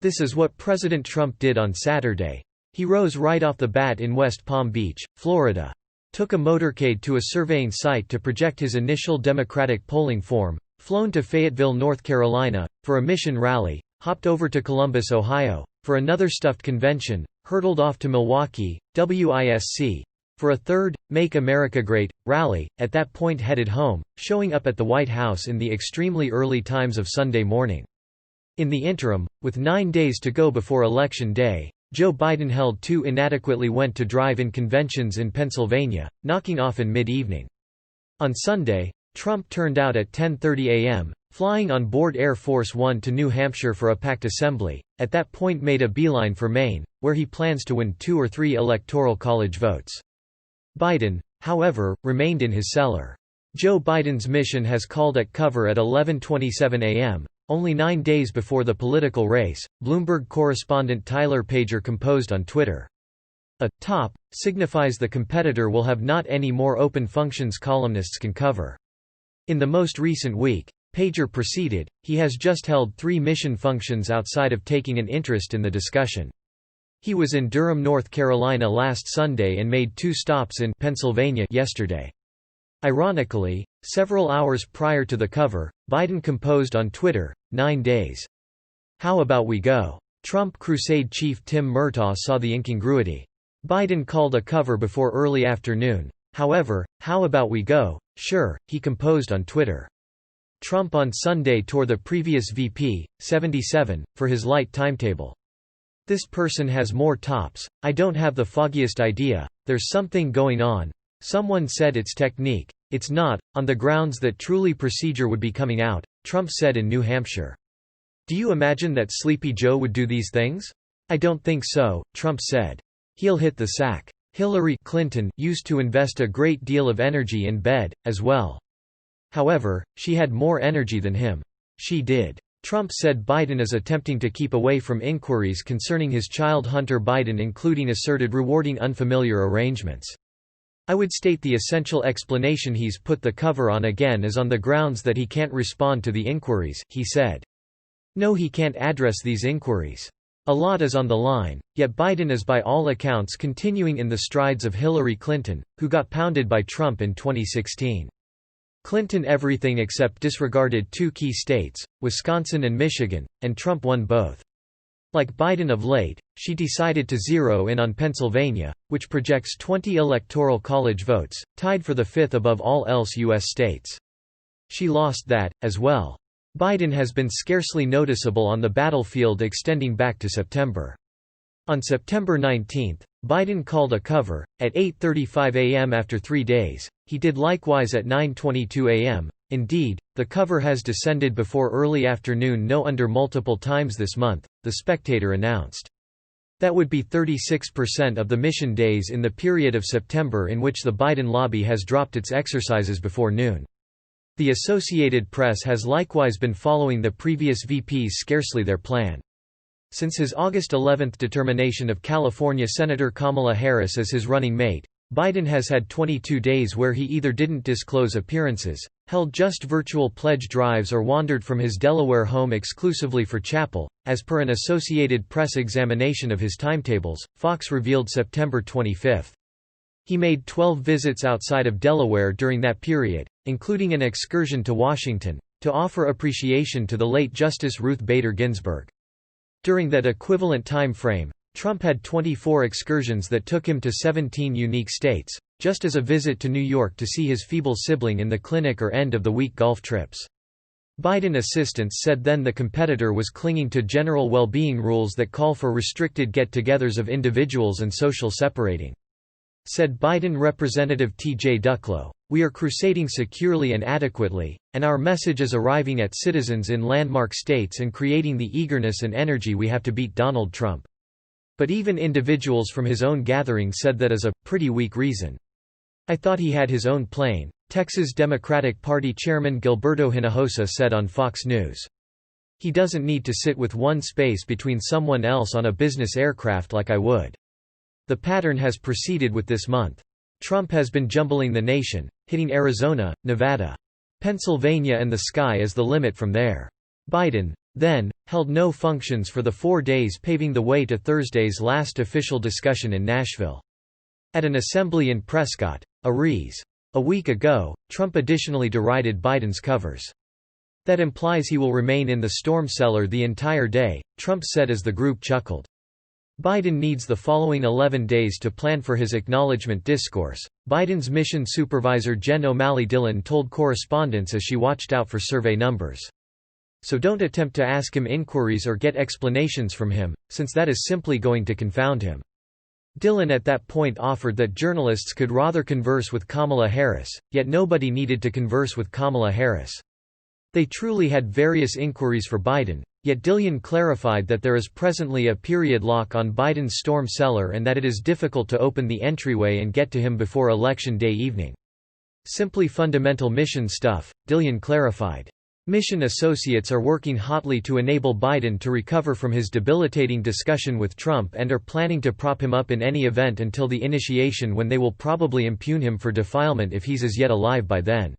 This is what President Trump did on Saturday. He rose right off the bat in West Palm Beach, Florida. Took a motorcade to a surveying site to project his initial Democratic polling form, flown to Fayetteville, North Carolina, for a mission rally, hopped over to Columbus, Ohio, for another stuffed convention, hurtled off to Milwaukee, WISC, for a third, Make America Great, rally, at that point headed home, showing up at the White House in the extremely early times of Sunday morning. In the interim, with 9 days to go before Election Day, Joe Biden held two inadequately went-to drive-in conventions in Pennsylvania, knocking off in mid-evening. On Sunday, Trump turned out at 10:30 a.m., flying on board Air Force One to New Hampshire for a packed assembly, at that point made a beeline for Maine, where he plans to win 2 or 3 Electoral College votes. Biden, however, remained in his cellar. Joe Biden's mission has called at cover at 11:27 a.m., only 9 days before the political race, Bloomberg correspondent Tyler Pager composed on Twitter. A top signifies the competitor will have not any more open functions columnists can cover. In the most recent week, Pager proceeded, he has just held 3 mission functions outside of taking an interest in the discussion. He was in Durham, North Carolina last Sunday and made 2 stops in Pennsylvania yesterday. Ironically, several hours prior to the cover, Biden composed on Twitter, 9 days. How about we go? Trump crusade chief Tim Murtaugh saw the incongruity. Biden called a cover before early afternoon. However, how about we go? Sure, he composed on Twitter. Trump on Sunday tore the previous VP, 77, for his light timetable. This person has more tops, I don't have the foggiest idea, there's something going on. Someone said it's technique. It's not, on the grounds that truly procedure would be coming out, Trump said in New Hampshire. Do you imagine that Sleepy Joe would do these things? I don't think so, Trump said. He'll hit the sack. Hillary Clinton used to invest a great deal of energy in bed, as well. However, she had more energy than him. She did. Trump said Biden is attempting to keep away from inquiries concerning his child Hunter Biden, including asserted rewarding unfamiliar arrangements. I would state the essential explanation he's put the cover on again is on the grounds that he can't respond to the inquiries, he said. No, he can't address these inquiries. A lot is on the line, yet Biden is by all accounts continuing in the strides of Hillary Clinton, who got pounded by Trump in 2016. Clinton everything except disregarded 2 key states, Wisconsin and Michigan, and Trump won both. Like Biden of late, she decided to zero in on Pennsylvania, which projects 20 Electoral College votes, tied for the 5th above all else U.S. states. She lost that, as well. Biden has been scarcely noticeable on the battlefield extending back to September. On September 19, Biden called a cover, at 8:35 a.m. after 3 days, he did likewise at 9:22 a.m. Indeed, the cover has descended before early afternoon under multiple times this month, The Spectator announced. That would be 36% of the mission days in the period of September in which the Biden lobby has dropped its exercises before noon. The Associated Press has likewise been following the previous VP's scarcely their plan. Since his August 11 determination of California Senator Kamala Harris as his running mate, Biden has had 22 days where he either didn't disclose appearances, held just virtual pledge drives, or wandered from his Delaware home exclusively for chapel, as per an Associated Press examination of his timetables, Fox revealed September 25. He made 12 visits outside of Delaware during that period, including an excursion to Washington, to offer appreciation to the late Justice Ruth Bader Ginsburg. During that equivalent time frame, Trump had 24 excursions that took him to 17 unique states, just as a visit to New York to see his feeble sibling in the clinic or end-of-the-week golf trips. Biden assistants said then the competitor was clinging to general well-being rules that call for restricted get-togethers of individuals and social separating. Said Biden Representative T.J. Ducklow, "We are crusading securely and adequately, and our message is arriving at citizens in landmark states and creating the eagerness and energy we have to beat Donald Trump." But even individuals from his own gathering said that is a pretty weak reason. I thought he had his own plane, Texas Democratic Party Chairman Gilberto Hinojosa said on Fox News. He doesn't need to sit with one space between someone else on a business aircraft like I would. The pattern has proceeded with this month. Trump has been jumbling the nation, hitting Arizona, Nevada, Pennsylvania, and the sky is the limit from there. Biden, then, held no functions for the 4 days, paving the way to Thursday's last official discussion in Nashville. At an assembly in Prescott, Aries. A week ago, Trump additionally derided Biden's covers. "That implies he will remain in the storm cellar the entire day," Trump said as the group chuckled. Biden needs the following 11 days to plan for his acknowledgement discourse, Biden's mission supervisor Jen O'Malley Dillon told correspondents as she watched out for survey numbers. "So don't attempt to ask him inquiries or get explanations from him, since that is simply going to confound him." Dillon at that point offered that journalists could rather converse with Kamala Harris, yet nobody needed to converse with Kamala Harris. They truly had various inquiries for Biden, yet Dillon clarified that there is presently a period lock on Biden's storm cellar and that it is difficult to open the entryway and get to him before Election Day evening. "Simply fundamental mission stuff," Dillon clarified. Mission associates are working hotly to enable Biden to recover from his debilitating discussion with Trump and are planning to prop him up in any event until the initiation, when they will probably impugn him for defilement if he's as yet alive by then.